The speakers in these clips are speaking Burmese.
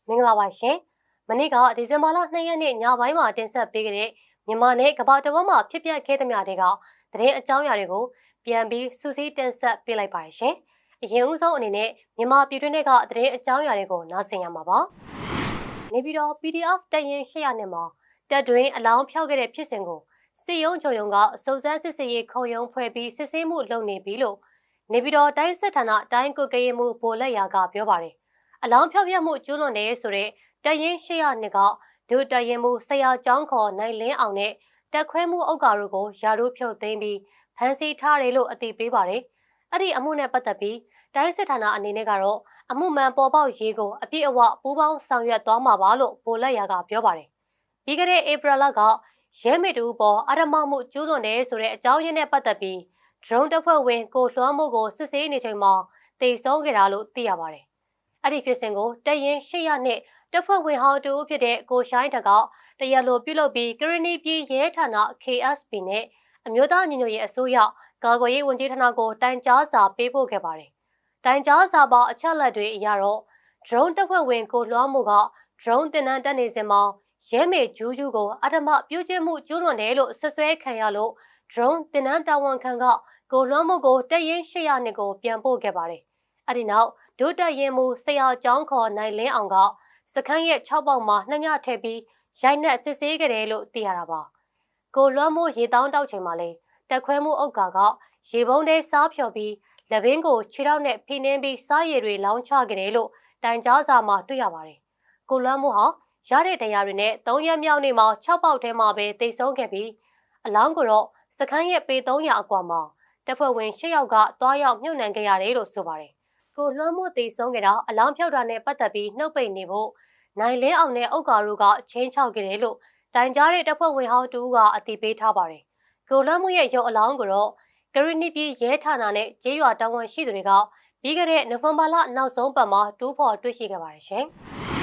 မင်္ဂလာပါရှင်။မနေ့ကဒီဇင်ဘာလ2ရက်နေ့ညပိုင်းမှာတင်ဆက်ပေးခဲ့တဲ့မြန်မာနဲ့ကမ္ဘာတဝန်းမှာဖြစ်ပျက်ခဲ့သမျှတွေကသတင်းအကြောင်းအရာတွေကိုပြန်ပြီးစူးစီးတင်ဆက်ပေးလိုက်ပါရှင်။အရင်ဦးဆုံးအနေနဲ့မြန်မာပြည်တွင်းကသတင်းအကြောင်းအရာတွေကိုနားဆင်ရမှာပါ။နေပြည်တော် PDF တပ်ရင်း800နဲ့မှာတပ်တွင်အလောင်းဖျောက်ခဲ့တဲ့ဖြစ်စဉ်ကိုစစ်ရုံးချုပ်ရုံးကစုံစမ်းစစ်ဆေးရေးခုံရုံးဖွဲ့ပြီးစစ်ဆေးမှုလုပ်နေပြီလို့နေပြည်တော်တိုင်းစစ်ဌာနတိုင်းကုတ်ကရေးမှုဗိုလ်လက်ရာကပြောပါတယ်။အလောင်းဖျောက်ပြမှုကျူးလွန်တယ်ဆိုတဲ့တပ်ရင်း800နှစ်ကဒုတပ်ရင်းမှုဆရာကျောင်းခေါ်နိုင်လင်းအောင်နဲ့တက်ခွဲမှုဥက္ကာတို့ကိုယာတို့ဖြုတ်သိမ်းပြီးဖမ်းဆီးထားတယ်လို့အသိပေးပါတယ်။အဲ့ဒီအမှုနဲ့ပတ်သက်ပြီးတိုင်းစစ်ဌာနအနေနဲ့ကတော့အမှုမှန်ပေါ်ပေါက်ရေးကိုအပြည့်အဝပူးပေါင်းဆောင်ရွက်သွားမှာပါလို့ဗိုလ်လက်ရာကပြောပါတယ်။ပြီးခဲ့တဲ့ဧပြီလကရဲမေတူပေါ်အဓမ္မမှုကျူးလွန်တယ်ဆိုတဲ့အကြောင်းရင်းနဲ့ပတ်သက်ပြီး drone တပ်ဖွဲ့ဝင်ကိုလွှမ်းမှုကိုစစ်ဆေးနေချိန်မှာတိတ်ဆုံးခဲ့တာလို့သိရပါတယ်။အဲ့ဒီဖြစ်စဉ်ကိုတပ်ရင်း800နှစ်တပ်ဖွဲ့ဝင်ဟောင်းတူဖြစ်တဲ့ကိုရှိုင်းတကတရားလိုပြုလုပ်ပြီးကရဏီပြည်ရဲဌာန KSP နဲ့အမျိုးသားညီညွတ်ရေးအစိုးရကာကွယ်ရေးဝန်ကြီးဌာနကိုတိုင်ကြားစာပေးပို့ခဲ့ပါတယ်။တိုင်ကြားစာပါအချက်လက်တွေအရတော့ drone တပ်ဖွဲ့ဝင်ကိုလွှမ်းမှုက drone တင်နန်းတက်နေစဉ်မှာရဲမေဂျူးဂျူးကိုအဓမ္မပြုကျင့်မှုကျူးလွန်တယ်လို့ဆွဆွဲခံရလို့ drone တင်နန်းတာဝန်ခံကကိုလွှမ်းမှုကိုတပ်ရင်း800နှစ်ကိုပြန်ပို့ခဲ့ပါတယ်။အဲဒီနောက်ဒုတပ်ရင်းမှုဆရာကျောင်းခေါ်နိုင်လင်းအောင်ကစခန်းရဲ့6ပေါက်မှာ2ညထည့်ပြီးရိုက်နှက်စစ်ဆေးခဲ့တယ်လို့သိရတာပါ။ကိုလွှမ်းမှုရေတောင်းတောက်ချိန်မှာလေတက်ခွဲမှုဥက္ကာကရေပုံးထဲစားဖြော်ပြီးလက်ဘင်းကိုခြေထောက်နဲ့ဖိနှင်းပြီးစားရည်တွေလောင်းချခဲ့တယ်လို့တိုင်ကြားစာမှာတွေ့ရပါတယ်။ကိုလွှမ်းမှုဟာရတဲ့တရားတွေနဲ့3ရက်မြောက်နေ့မှာ6ပေါက်ထဲမှာပဲတိတ်ဆုံးခဲ့ပြီးအလောင်းကိုတော့စခန်းရဲ့ပေ300အကွာမှာတပ်ဖွဲ့ဝင်6ယောက်ကတွားရောက်မြုပ်နှံခဲ့ရတယ်လို့ဆိုပါတယ်။ကိုလွှမ်းမှုတိတ်ဆုံးခဲ့တာအလောင်းဖြောက်တာနဲ့ပတ်သက်ပြီးနှုတ်ပိတ်နေဖို့နိုင်လင်းအောင်နဲ့ဥက္ကာတို့ကချင်းချောက်ခဲ့တယ်လို့တိုင်ကြားတဲ့တပ်ဖွဲ့ဝင်ဟောင်းတူကအသိပေးထားပါတယ်။ကိုလွှမ်းမှုရဲ့ရုပ်အလောင်းကိုတော့ကရဏီပြည်ရဲဌာနနဲ့ကျေးရွာတာဝန်ရှိသူတွေကပြီးခဲ့တဲ့နိုဝင်ဘာလနောက်ဆုံးပတ်မှာတူးဖော်တွေ့ရှိခဲ့ပါတယ်ရှင်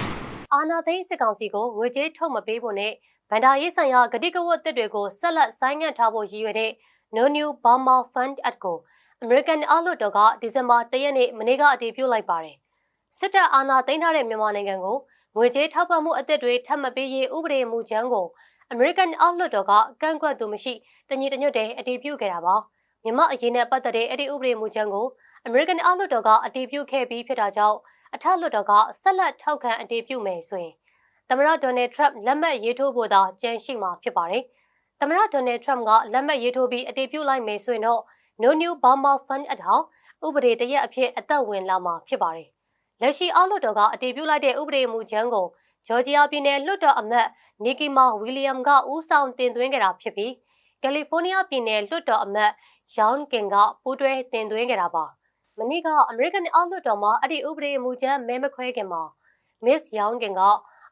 ။အာနာသိန်းစစ်ကောင်စီကိုငွေကြေးထုတ်မပေးဖို့နဲ့ဗန္ဒာရေးဆိုင်ရာဂတိကဝတ်တစ်တွေကိုဆက်လက်ဆိုင်းငံ့ထားဖို့ရည်ရွယ်တဲ့ No New Burma Fund Act ကိုAmerican အောက်လွှတ်တော်ကဒီဇင်ဘာ1ရက်နေ့မနေ့ကအတည်ပြုလိုက်ပါတယ်။စစ်တပ်အာဏာသိမ်းထားတဲ့မြန်မာနိုင်ငံကိုငွေကြေးထောက်ပံ့မှုအသစ်တွေထပ်မပေးရေးဥပဒေမူကြမ်းကို American အောက်လွှတ်တော်ကကန့်ကွက်သူမရှိတညီတညွတ်တည်းအတည်ပြုခဲ့တာပါ။မြန်မာအရေးနဲ့ပတ်သက်တဲ့အဲ့ဒီဥပဒေမူကြမ်းကို American အောက်လွှတ်တော်ကအတည်ပြုခဲ့ပြီးဖြစ်တာကြောင့်အထက်လွှတ်တော်ကဆက်လက်ထောက်ခံအတည်ပြုမယ်ဆိုရင်သမ္မတဒေါ်နယ်ထရမ့်လက်မှတ်ရေးထိုးဖို့သာကြံရှိမှာဖြစ်ပါတယ်။သမ္မတဒေါ်နယ်ထရမ့်ကလက်မှတ်ရေးထိုးပြီးအတည်ပြုလိုက်မယ်ဆိုရင်တော့ No New Burma Fund Act ဟာဥပဒေတရက်အဖြစ်အသက်ဝင်လာမှာဖြစ်ပါတယ်။လက်ရှိအောက်လွှတ်တော်ကအတည်ပြုလိုက်တဲ့ဥပဒေမူကြမ်းကိုဂျော်ဂျီယာပြည်နယ်လွှတ်တော်အမတ်နီကီမာဝီလီယမ်ကဦးဆောင်တင်သွင်းခဲ့တာဖြစ်ပြီးကယ်လီဖိုးနီးယားပြည်နယ်လွှတ်တော်အမတ်ယောင်ကင်ကပူးတွဲတင်သွင်းခဲ့တာပါ။မနေ့ကအမေရိကန်အောက်လွှတ်တော်မှာအဲ့ဒီဥပဒေမူကြမ်းမဲမခွဲခင်မှာမစ်ယောင်ကင်က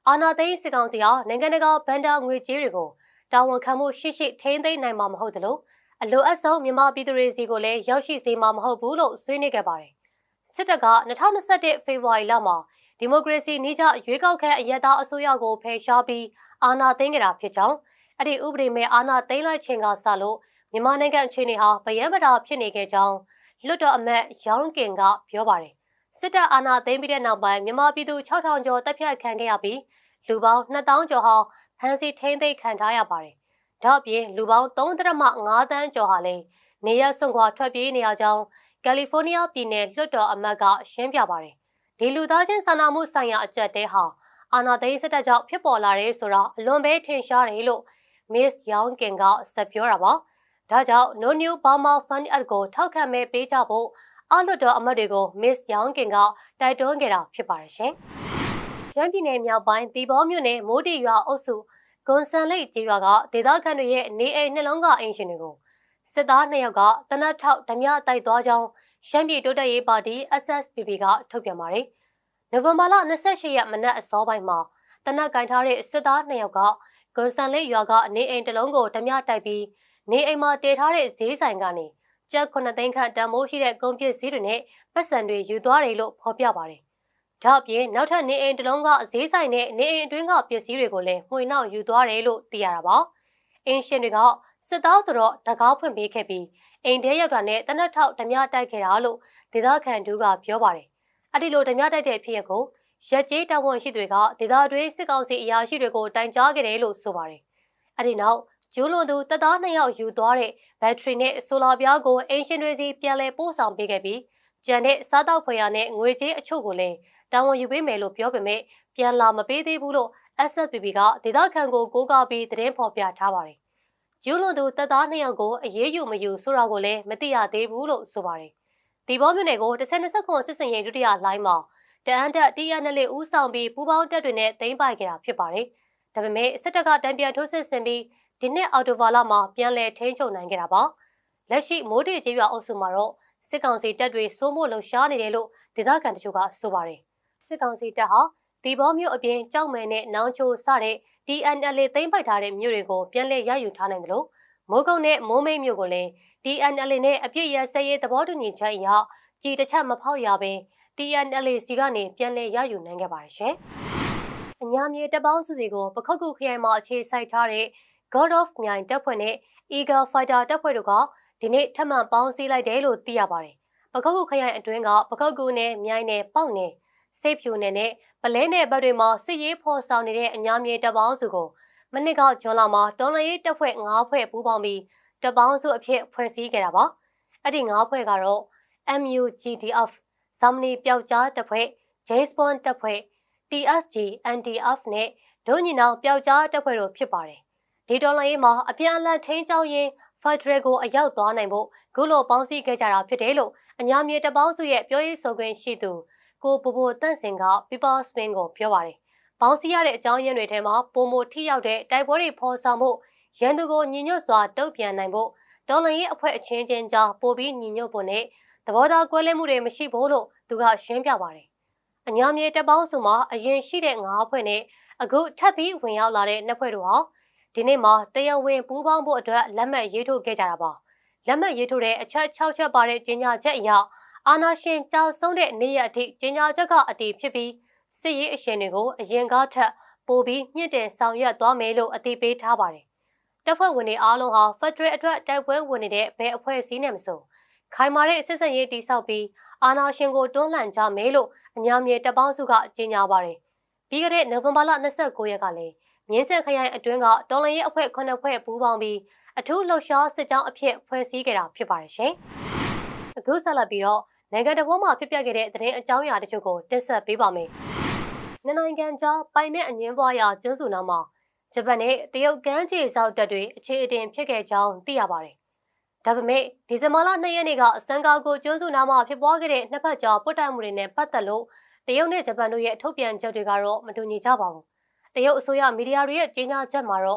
အာနာသိန်းစစ်ကောင်စီဟာနိုင်ငံတကာဘဏ္ဍာငွေကြေးတွေကိုတာဝန်ခံမှုရှိရှိထိန်းသိမ်းနိုင်မှာမဟုတ်သလိုအလိုအပ်ဆုံးမြန်မာပြည်သူတွေစီကိုလည်းရောက်ရှိစေမှာမဟုတ်ဘူးလို့ဆွေးနွေးခဲ့ပါတယ်။စစ်တပ်က2021ဖေဖော်ဝါရီလမှာဒီမိုကရေစီနည်းကျရွေးကောက်ခံအရက်သားအစိုးရကိုဖယ်ရှားပြီးအာဏာသိမ်းခဲ့တာဖြစ်ကြောင်းအဲ့ဒီဥပဒေမဲ့အာဏာသိမ်းလိုက်ချိန်ကစလို့မြန်မာနိုင်ငံအခြေအနေဟာဗယံပတာဖြစ်နေခဲ့ကြောင်းလွှတ်တော်အမတ်ယောင်ကင်ကပြောပါတယ်။စစ်တပ်အာဏာသိမ်းပြီးတဲ့နောက်ပိုင်းမြန်မာပြည်သူ6000ကျော်တပ်ဖြတ်ခံခဲ့ရပြီးလူပေါင်း2000ကျော်ဟာဖမ်းဆီးထိန်းသိမ်းခံထားရပါတယ်။ဒါ့အပြင်လူပေါင်း3.5သန်းကျော်ဟာလည်းနေရစွန့်ခွာထွက်ပြေးနေရကြောင်းကယ်လီဖိုးနီးယားပြည်နယ်လွှတ်တော်အမတ်ကရှင်းပြပါတယ်။ဒီလူသားချင်းစာနာမှုဆိုင်ရာအကြက်တဲဟာအာဏာသိမ်းစစ်တပ်ကြောင့်ဖြစ်ပေါ်လာတဲ့ဆိုတာအလွန်ပဲထင်ရှားတယ်လို့မစ်ယောင်ကင်ကဆက်ပြောတာပါ။ဒါကြောင့် No New Burma Fund Act ကိုထောက်ခံမဲပေးကြဖို့အောက်လွှတ်တော်အမတ်တွေကိုမစ်ယောင်ကင်ကတိုက်တွန်းခဲ့တာဖြစ်ပါတယ်ရှင်။ရှမ်းပြည်နယ်မြောက်ပိုင်းတီဘောမြို့နယ်မိုးတီရွာအုပ်စုဂွန်ဆန်လိတ်ကျေးရွာကဒေသခံတွေရဲ့နေအိမ်နှလုံးကအင်ရှင်တွေကိုစစ်သား2ယောက်ကတနတ်ထောက်ဓမြတိုက်သွားကြောင်းရှမ်းပြည်တိုးတက်ရေးပါတီ SSPP ကထုတ်ပြန်ပါတယ်။နိုဝင်ဘာလ28ရက်မနက်အစောပိုင်းမှာတနတ်ကင်ထားတဲ့စစ်သား2ယောက်ကဂွန်ဆန်လိတ်ရွာကနေအိမ်တစ်လုံးကိုဓမြတိုက်ပြီးနေအိမ်မှာတည်ထားတဲ့ဈေးဆိုင်ကနေကျပ်9သိန်းခန့်တန်မိုးရှိတဲ့ကုန်ပစ္စည်းတွေနဲ့ပတ်စံတွေယူသွားတယ်လို့ဖော်ပြပါတယ်။ဒါ့အပြင်နောက်ထပ်နေအိမ်တစ်လုံးကဈေးဆိုင်နဲ့နေအိမ်အတွင်းကပစ္စည်းတွေကိုလည်းမှွေနှောက်ယူသွားတယ်လို့သိရတာပါ။အင်းရှင်တွေကစစ်သားဆိုတော့တကားဖွင့်ပေးခဲ့ပြီးအိမ်ထဲရောက်တာနဲ့တနက်ထောက်ဓမြတိုက်ခဲ့တာလို့ဒေသခံတို့ကပြောပါတယ်။အဲ့ဒီလိုဓမြတိုက်တဲ့ဖြစ်ရပ်ကို ရက်ကျေးတာဝန်ရှိသူတွေကဒေသတွင်းစစ်ကောင်စီအရာရှိတွေကိုတိုင်ကြားခဲ့တယ်လို့ဆိုပါတယ်။အဲဒီနောက်ကျူးလွန်သူတပ်သား2ယောက်ယူသွားတဲ့ဘက်ထရီနဲ့ဆိုလာပြားကိုအင်ရှင်တွေစီပြန်လည်ပို့ဆောင်ပေးခဲ့ပြီးကျန်တဲ့စားတောက်ဖွယ်ရနဲ့ငွေကြေးအချို့ကိုလည်းတာဝန်ယူပေးမယ်လို့ပြောပေမဲ့ပြန်လာမပေးသေးဘူးလို့ SSPP ကဒေသခံကိုကိုးကားပြီးသတင်းဖော်ပြထားပါတယ်။ကျူးလွန်သူတပ်သား2ယောက်ကိုအရေးယူမယူဆိုတာကိုလည်းမသိရသေးဘူးလို့ဆိုပါတယ်။ဒီဘောမြို့နယ်ကို1029စစ်စင်ရေးဒုတိယလိုင်းမှာတအန်းတက်TNLဦးဆောင်ပြီးပူးပေါင်းတပ်တွေနဲ့သိမ်းပိုက်ခဲ့တာဖြစ်ပါတယ်။ဒါပေမဲ့စစ်တပ်ကတံပြန်ထိုးစစ်ဆင်ပြီးဒီနှစ်အော်တိုဘာလမှာပြန်လည်ထိန်းချုပ်နိုင်ခဲ့တာပါ။လက်ရှိမိုးတေကျေးရွာအုပ်စုမှာတော့စစ်ကောင်စီတပ်တွေစိုးမိုးလှုပ်ရှားနေတယ်လို့ဒေသခံတချို့ကဆိုပါတယ်။စစ်ကောင်စီတပ်ဟာဒီဘောမြို့အပြင်ကြောက်မယ်နဲ့နောင်ချိုစတဲ့ TNL သိမ်းပိုက်ထားတဲ့မြို့တွေကိုပြန်လည်ရယူထားနိုင်တယ်လို့မိုးကုတ်နဲ့မိုးမိတ်မြို့ကိုလည်း TNL နဲ့အပြစ်ရစဲရေးသဘောတူညီချက်အရကြီးတစ်ချက်မဖောက်ရဘဲTNL စီကနေပြန်လည်ရယူနိုင်ခဲ့ပါတယ်ရှင်။အညာမြေတပ်ပေါင်းစုစီကိုပခုတ်ကူခရိုင်မှာအခြေစိုက်ထားတဲ့ God of မြိုင်တပ်ဖွဲ့နဲ့ Eagle Fighter တပ်ဖွဲ့တို့ကဒီနေ့ထပ်မံပေါင်းစည်းလိုက်တယ်လို့သိရပါတယ်။ပခုတ်ကူခရိုင်အတွင်းကပခုတ်ကူနဲ့မြိုင်နယ်ပေါက်နယ်စိတ်ဖြူနယ်နဲ့ပလဲနယ်ဘက်တွေမှာစစ်ရေးဖော်ဆောင်နေတဲ့အညာမြေတပ်ပေါင်းစုကိုမနစ်ကဂျွန်လမှာတော်လှန်ရေးတပ်ဖွဲ့9ဖွဲ့ပူးပေါင်းပြီးတပ်ပေါင်းစုအဖြစ်ဖွဲ့စည်းခဲ့တာပါ။အဲ့ဒီ9ဖွဲ့ကတော့ MUGDF ဇာမနီပျောက်ကြားတပ်ဖွဲ့ James Bond တပ်ဖွဲ့ TSG NDF နဲ့ဒုညင်နောင်ပျောက်ကြားတပ်ဖွဲ့တို့ဖြစ်ပါတယ်။ဒီတော်လှန်ရေးမှာအပြန်အလှန်ထိန်းကျောင်းရင်း Federal ကိုအရောက်သွားနိုင်ဖို့ခုလိုပေါင်းစည်းခဲ့ကြတာဖြစ်တယ်လို့အညာမြေတပ်ပေါင်းစုရဲ့ပြောရေးဆိုခွင့်ရှိသူကိုပူပူတန့်စင်က People Spin ကိုပြောပါတယ်။ပေါင်းစည်းရတဲ့အကြောင်းရင်းတွေထဲမှာပုံမထိရောက်တဲ့တိုက်ပွဲတွေဖော်ဆောင်ဖို့ရန်သူကိုညီညွတ်စွာတုံ့ပြန်နိုင်ဖို့တော်လှန်ရေးအဖွဲ့အချင်းချင်းကြားပိုပြီးညီညွတ်ဖို့နဲ့သဘောထားကွဲလွဲမှုတွေမရှိဘူးလို့သူကရှင်းပြပါတယ်။အညာမြေတပ်ပေါင်းစုမှာအရင်ရှိတဲ့9ဖွဲ့နဲ့အခုထပ်ပြီးဝင်ရောက်လာတဲ့2ဖွဲ့တို့ဟာဒီနေ့မှာတရားဝင်ပူးပေါင်းဖို့အတွက်လက်မှတ်ရေးထိုးခဲ့ကြတာပါ။လက်မှတ်ရေးထိုးတဲ့အချက်6ချက်ပါတဲ့ကြေညာချက်အရအာဏာရှင်ကြောက်ဆုံးတဲ့နေ့ရက်အထိကြေညာချက်ကအတည်ဖြစ်ပြီးစစ်ရေးအရှင်တွေကိုအရင်ကထက်ပိုပြီးမြင့်တင်ဆောင်ရွက်သွားမယ်လို့အတည်ပြုထားပါတယ်။တပ်ဖွဲ့ဝင်တွေအားလုံးဟာဖက်ဒရယ်အတွက်တိုက်ပွဲဝင်နေတဲ့ဘယ်အဖွဲ့အစည်းနဲ့မဆိုခိုင်မာတဲ့စစ်စင်ရေးတိစောက်ပြီးအာဏာရှင်ကိုတွန်းလှန်ကြမယ်လို့အညာမြေတပ်ပေါင်းစုကကြေညာပါတယ်။ပြီးခဲ့တဲ့နိုဝင်ဘာလ29ရက်ကလည်းမြင်းချံခရိုင်အတွင်းကတော်လှန်ရေးအဖွဲ့9ဖွဲ့ပူးပေါင်းပြီးအထူးလှုပ်ရှားစစ်ကြောင်းအဖြစ်ဖွဲ့စည်းခဲ့တာဖြစ်ပါတယ်ရှင်။အခုဆက်လက်ပြီးတော့နိုင်ငံတော်မှာဖြစ်ပျက်ခဲ့တဲ့သတင်းအကြောင်းအရာတချို့ကိုတင်ဆက်ပေးပါမယ်။နိုင်ငံကြားပိုင်နဲ့အငင်းပွားရာကျွန်းစုနားမှာဂျပန်နဲ့တရုတ်ကမ်းခြေစောက်တပ်တွေအခြေအတင်ဖြစ်ခဲ့ကြောင်းသိရပါတယ်။ဒါပေမဲ့ဒီဇင်ဘာလ2ရက်နေ့ကစန်ကာကိုကျွန်းစုနားမှာဖြစ်ပွားခဲ့တဲ့နှစ်ဖက်ကြားပွတ်တိုက်မှုတွေနဲ့ပတ်သက်လို့တရုတ်နဲ့ဂျပန်တို့ရဲ့ထုတ်ပြန်ချက်တွေကတော့မတူညီကြပါဘူး။တရုတ်အစိုးရမီဒီယာတွေရဲ့ကြေညာချက်မှာတော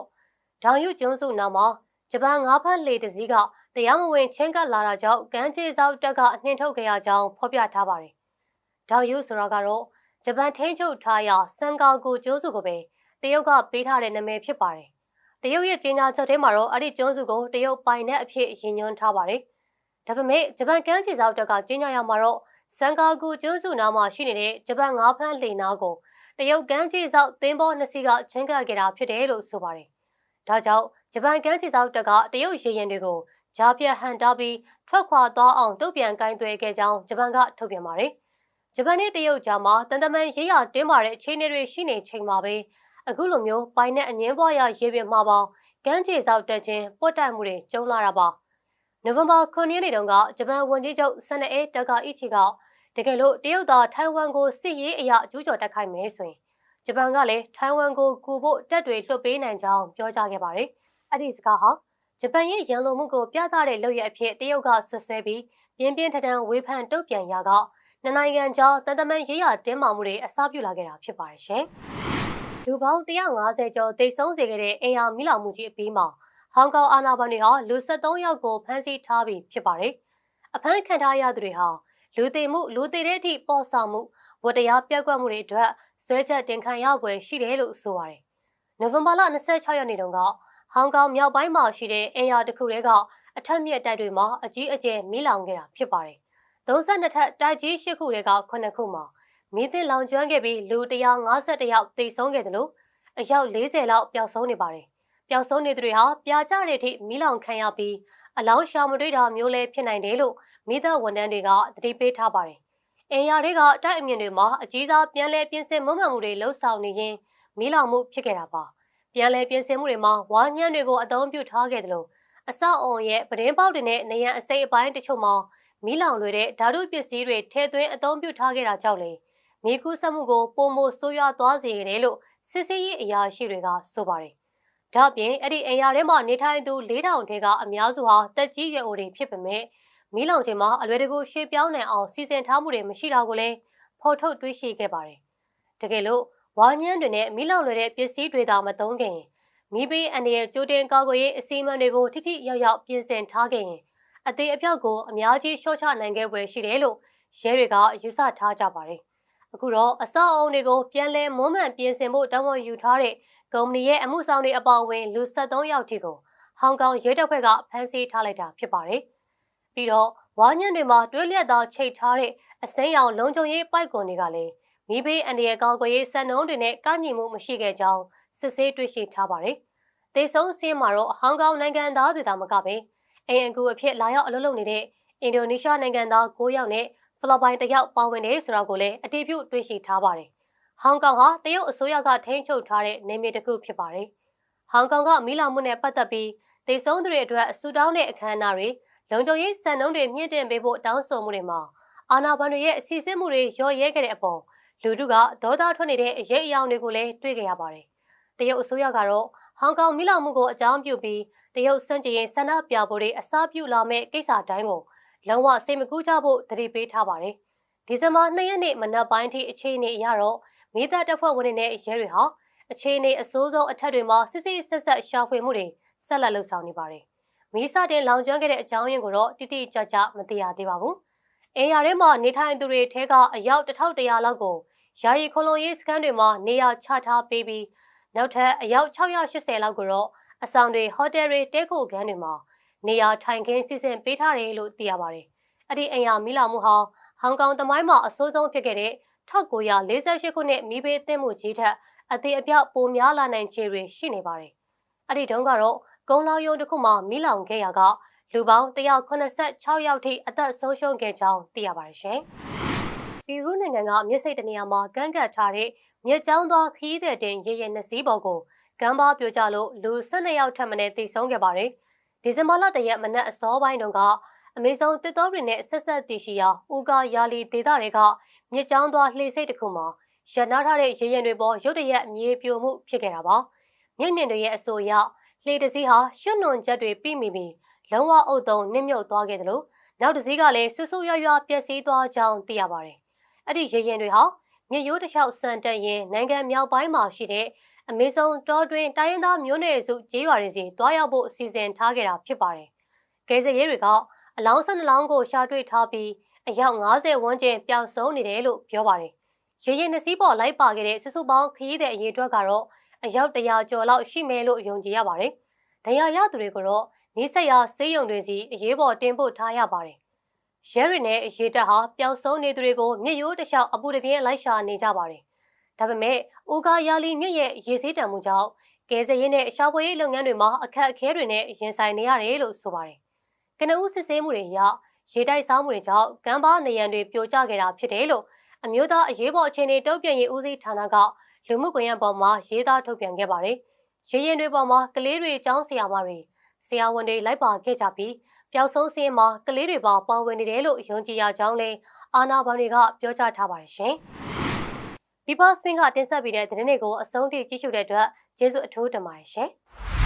့ဒေါန်ယူကျွန်းစုနားမှာဂျပန်9ဖက်လှေတစ်စီးကတရားမဝင်ချင်းကပ်လာတာကြောင့်ကမ်းခြေစောက်တပ်ကနှင်ထုတ်ခဲ့ရကြောင်းဖော်ပြထားပါတယ်။ဒေါန်ယူဆိုတာကတော့ဂျပန်ထိန်းချုပ်ထားရာစန်ကာကိုကျွန်းစုကိုပဲတရုတ်ကပေးထားတဲ့နာမည်ဖြစ်ပါတယ်။တရုတ်ရဲ့ကြေညာချက်ထဲမှာတော့အဲ့ဒီကျွန်းစုကိုတရုတ်ပိုင်တဲ့အဖြစ်ရည်ညွှန်းထားပါတယ်။ဒါပေမဲ့ဂျပန်ကမ်းခြေစောက်တပ်ကကြေညာရမှာတော့စန်ကာကိုကျွန်းစုနားမှာရှိနေတဲ့ဂျပန်9ဖက်လှေနားကိုတရုတ်ကမ်းခြေစောက်သင်္ဘော2စီးကချင်းကပ်ခဲ့တာဖြစ်တယ်လို့ဆိုပါတယ်။ဒါကြောင့်ဂျပန်ကမ်းခြေစောက်တပ်ကတရုတ်ရေရင်တွေကိုဂျာပြတ်ဟန်တာပြီးထွက်ခွာသွားအောင်တုံ့ပြန်ကင်သွဲခဲ့ကြောင်းဂျပန်ကထုတ်ပြန်ပါတယ်။ဂျပန်နဲ့တရုတ်ကြားမှာတန်တမန်ရေးရတင်းမာတဲ့အခြေအနေတွေရှိနေချိန်မှာပဲအခုလိုမျိုးပိုင်နဲ့အငင်းပွားရရေပြင်မှာပါကမ်းခြေစောက်တက်ခြင်းပွတ်တိုက်မှုတွေကျုံလာတာပါ။နိုဝင်ဘာ9ရက်နေ့တုန်းကဂျပန်ဝန်ကြီးချုပ်ဆန်အေတကာအီချီကတကယ်လို့တရုတ်သားထိုင်ဝမ်ကိုစစ်ရေးအရာအကျူးကျော်တိုက်ခိုက်မယ်ဆိုရင်ဂျပန်ကလည်းထိုင်ဝမ်ကိုကူဖို့တပ်တွေလွှတ်ပေးနိုင်ကြောင်းပြောကြားခဲ့ပါတယ်။အဲ့ဒီစကားဟာဂျပန်ရဲ့ရန်လိုမှုကိုပြသတဲ့လုပ်ရအဖြစ်တရုတ်ကဆွဆွဲပြီးပြင်းပြင်းထန်ထန်ဝေဖန်တုံ့ပြန်ရာကနိုင်ငံကြားတန်တမန်ရေးရတင်းမာမှုတွေအစပြုလာခဲ့တာဖြစ်ပါတယ်ရှင်။လူပေါင်း150ကျော်တိတ်ဆုံးစေခဲ့တဲ့အင်အားမိလောင်မှုကြီးအပြီးမှာဟောင်ကောင်အာဏာပိုင်တွေဟာလူ73ယောက်ကိုဖမ်းဆီးထားပြီးဖြစ်ပါတယ်။အဖမ်းခံထားရသူတွေဟာလူသေးမှုလူသေးတဲ့အထိပေါ်ဆောင်မှုဝတ္တရားပြက်ကွက်မှုတွေအတွက်ဆွဲချက်တင်ခံရပွဲရှိတယ်လို့ဆိုပါတယ်။နိုဝင်ဘာလ26ရက်နေ့တုန်းကဟောင်ကောင်မြောက်ပိုင်းမှာရှိတဲ့အင်အားတစ်ခုတည်းကအထက်မြက်တိုက်တွေမှာအကြီးအကျယ်မီးလောင်ခဲ့တာဖြစ်ပါတယ်။32ထပ်တိုက်ကြီး8ခုတည်းက9ခုမှာမီးသစ်လောင်ကျွမ်းခဲ့ပြီးလူ151ယောက်သေဆုံးခဲ့တယ်လို့အယောက်40လောက်ပျောက်ဆုံးနေပါတယ်။ပျောက်ဆုံးနေသူတွေဟာပြာကျတဲ့အထိမီးလောင်ခံရပြီးအလောင်းရှာမတွေ့တာမျိုးလည်းဖြစ်နိုင်တယ်လို့မိသားဝန်ထမ်းတွေကသတိပေးထားပါတယ်။ အင်ယာတွေကတိုက်အမြင့်တွေမှာအကြီးစားပြန်လည်ပြင်ဆင်မွမ်းမံမှုတွေလှုပ်ဆောင်နေရင်မီးလောင်မှုဖြစ်ခဲ့တာပါပြန်လည်ပြင်ဆင်မှုတွေမှာဝါညံ့တွေကိုအသုံးပြုထားခဲ့တယ်လို့အဆောက်အုံရဲ့ပတင်းပေါက်တွေနဲ့နေရန်အစိပ်အပိုင်းတချို့မှာမီးလောင်လွယ်တဲ့ဓာတုပစ္စည်းတွေထည့်သွင်းအသုံးပြုထားခဲ့တာကြောင့်လေမီးကူးစက်မှုကိုပိုမိုဆိုးရွားသွားစေတယ်လို့စစ်ဆေးရေးအရာရှိတွေကဆိုပါတယ်။ဒါ့အပြင်အဲ့ဒီအင်ယာထဲမှာနေထိုင်သူ4000ထဲကအများစုဟာတက်ကြီးရွယ်အိုတွေဖြစ်ပေမဲ့မီးလောင်ချိန်မှာအလွယ်တကူရှေ့ပြောင်းနိုင်အောင်စီစဉ်ထားမှုတွေမရှိတာကိုလည်းဖော်ထုတ်တွေ့ရှိခဲ့ပါတယ်။တကယ်လို့ဝါညံ့တွေနဲ့မီးလောင်လွယ်တဲ့ပစ္စည်းတွေသာမသုံးခင်မီးဘေးအန္တရာယ်ကြိုတင်ကာကွယ်ရေးအစီအမံတွေကိုထိထိရောက်ရောက်ပြင်ဆင်ထားခဲ့ရင်အသေးအပြောက်ကိုအများကြီးရှော့ချနိုင်ခဲ့ပွဲရှိတယ်လို့ရဲတွေကယူဆထားကြပါတယ်။အခုတော့အဆောက်အအုံတွေကိုပြန်လည်မွမ်းမံပြင်ဆင်ဖို့တာဝန်ယူထားတဲ့ကုမ္ပဏီရဲ့အမှုဆောင်တွေအပါအဝင်လူ73ယောက်ထိကိုဟောင်ကောင်ရဲတပ်ဖွဲ့ကဖမ်းဆီးထားလိုက်တာဖြစ်ပါတယ်။ပြီးတော့ဝါညံ့တွေမှာတွဲလျက်သားချိတ်ထားတဲ့အစိမ်းရောင်လုံခြုံရေးပိုက်ကွန်တွေကလည်းမီးဘေးအန္တရာယ်ကာကွယ်ရေးစံနှုန်းတွေနဲ့ကန့်ညီမှုမရှိခဲ့ကြောင်းစစ်ဆေးတွေ့ရှိထားပါတယ်။ဒေဆုံးစင်းမှာတော့ဟောင်ကောင်နိုင်ငံသားတွေသာမကပဲအိမ်အကူအဖြစ်လာရောက်အလုပ်လုပ်နေတဲ့အင်ဒိုနီးရှားနိုင်ငံသား9ယောက်နဲ့ဖိလစ်ပိုင်1ယောက်ပါဝင်တယ်ဆိုတာကိုလည်းအတည်ပြုတွေ့ရှိထားပါတယ်။ဟောင်ကောင်ဟာတရုတ်အစိုးရကထိန်းချုပ်ထားတဲ့နေမြေတစ်ခုဖြစ်ပါတယ်။ဟောင်ကောင်ကမီးလောင်မှုနဲ့ပတ်သက်ပြီးဒေဆုံးသူတွေအတွက်ဆူတောင်းတဲ့အခမ်းအနားတွေလုံခြုံရေးစံနှုန်းတွေမြင့်တင်ပေးဖို့တောင်းဆိုမှုတွေမှာအာဏာပိုင်တွေရဲ့အစီအစဉ်မှုတွေရော့ရဲခဲ့တဲ့အပေါ်လူထုကဒေါသထွက်နေတဲ့အရေးအယောင်တွေကိုလည်းတွေ့ကြရပါတယ်။တရုတ်အစိုးရကတော့ဟောင်ကောင်မီးလောင်မှုကိုအကြောင်းပြုပြီးတရုတ်စန့်ကျင်ရေးဆန္ဒပြပွဲတွေအစပြုလာမဲ့ကိစ္စတိုင်းကိုလုံးဝစိတ်မကူးကြဖို့တတိပေးထားပါတယ်။ဒီဇင်ဘာ2ရက်နေ့မနက်ပိုင်းထိအခြေအနေအရတော့မိသားတပ်ဖွဲ့ဝင်တွေနဲ့ရဲတွေဟာအခြေအနေအဆိုးဆုံးအထက်တွေမှာစစ်စစ်ဆက်ဆက်ရှာဖွေမှုတွေဆက်လက်လုပ်ဆောင်နေပါတယ်။မီးစတင်လောင်ကျွမ်းခဲ့တဲ့အကြောင်းရင်းကိုတော့တိတိကျကျမသိရသေးပါဘူး။အင်ယာထဲမှာနေထိုင်သူတွေထဲကအယောက်1100လောက်ကိုယာယီခုံလုံရေးစခန်းတွေမှာနေရာချထားပေးပြီးနောက်ထပ်အယောက်680လောက်ကိုတော့အဆောင်တွေဟိုတယ်တွေတဲခိုခန်းတွေမှာနေရာထိုင်ခင်းစီစဉ်ပေးထားတယ်လို့သိရပါတယ်။အဲ့ဒီအင်ယာမီးလောင်မှုဟာဟောင်ကောင်တမိုင်းမှာအဆိုးဆုံးဖြစ်ခဲ့တဲ့1948ခုနှစ်မီးဘေးသင့်မှုကြီးထက်အသေးအပြောက်ပိုများလာနိုင်ခြေတွေရှိနေပါတယ်။အဲ့ဒီတုန်းကတော့ကုန်းလောင်ရုံတစ်ခုမှာမီးလောင်ခဲ့ရာကလူပေါင်း186ယောက်ထိအသက်ဆုံးရှုံးခဲ့ကြောင်းသိရပါတယ်ရှင်။ပီရူးနိုင်ငံကမြစ်စိတ်တနေရာမှာကန့်ကတ်ထားတဲ့မြစ်ကြောင်းသွားခီးတဲ့တင်ရေရဲနှစ်စီးပေါ်ကိုကမ်းပါးပြိုကျလို့လူ12ယောက်ထပ်မံသေဆုံးခဲ့ပါတယ်။ဒီဇင်ဘာလ1ရက်မနက်အစောပိုင်းတုန်းကအမေဇုံတစ်တော်တွေနဲ့ဆက်ဆက်တည်ရှိရာဦးကာယာလီဒေသတွေကမြစ်ကြောင်းသွားလှေစိတ်တစ်ခုမှာရနာထားတဲ့ရေရင်တွေပေါ်ရုတ်တရက်မြေပြိုမှုဖြစ်ခဲ့တာပါ။မြင့်မြင့်တွေရဲ့အဆိုအရလှေတစ်စီးဟာရွှွနွန်ချက်တွေပြီးမိပြီးလုံးဝအုပ်သုံးနစ်မြုပ်သွားခဲ့တယ်လို့နောက်တစ်စီးကလည်းဆူဆူရွရွပျက်စီးသွားကြောင်းသိရပါတယ်။အဲ့ဒီရေရင်တွေဟာမြစ်ရိုးတစ်လျှောက်စံတက်ရင်နိုင်ငံမြောက်ပိုင်းမှာရှိတဲ့အမေဇုံတောတွင်းတိုင်းရင်းသားမျိုးနွယ်စုကျေးရွာတွေစီတွားရောက်ဖို့အစီအစဉ်ထားခဲ့တာဖြစ်ပါတယ်။ကယ်ဆယ်ရေးတွေကအလောင်း12လောင်းကိုရှာတွေ့ထားပြီးအယောက်90ဝန်းကျင်ပျောက်ဆုံးနေတယ်လို့ပြောပါတယ်။ရေရင်နှစ်စီးပေါ်လိုက်ပါခဲ့တဲ့စုစုပေါင်းခရီးသည်အရေအတွက်ကတော့အယောက်100ကျော်လောက်ရှိမယ်လို့ယုံကြည်ရပါတယ်။ဒဏ်ရာရသူတွေကိုတော့နီးစပ်ရာဆေးရုံတွေစီအရေးပေါ်တင်ပို့ထားရပါတယ်။ရဲတွေနဲ့ရေတပ်ဟာပျောက်ဆုံးနေသူတွေကိုမြစ်ရိုးတစ်လျှောက်အပူတပြင်းလိုက်ရှာနေကြပါတယ်။ဒါပေမဲ့ဦးကာယာလီမြစ်ရဲ့ရေဆေးတံမှုကြောင့်ကယ်ဆယ်ရေးနဲ့ရှာဖွေရေးလုပ်ငန်းတွေမှာအခက်အခဲတွေနဲ့ရင်ဆိုင်နေရတယ်လို့ဆိုပါတယ်။ကနဦးစစ်ဆေးမှုတွေအရရေတိုက်စားမှုတွေကြောင့်ကမ်းပါးနေရန်တွေပြိုကျခဲ့တာဖြစ်တယ်လို့အမျိုးသားအရေးပေါ်အခြေအနေတုံ့ပြန်ရေးဦးစီးဌာနကလူမှုကွန်ရက်ပေါ်မှာရေးသားထုတ်ပြန်ခဲ့ပါတယ်။ရေရင်တွေပေါ်မှာကလေးတွေကျောင်းဆရာမတွေဆရာဝန်တွေလိုက်ပါခဲ့ကြပြီးပျောက်ဆုံးစင်းမှာကလေးတွေပါပါဝင်နေတယ်လို့ယုံကြည်ရကြောင်းလည်းအာဏာပိုင်တွေကပြောကြားထားပါတယ်ရှင်။ People Spin ကတင်ဆက်ပေးတဲ့သတင်းတွေကိုအဆုံးထိကြည့်ရှုတဲ့အတွက်ကျေးဇူးအထူးတင်ပါတယ်ရှင်။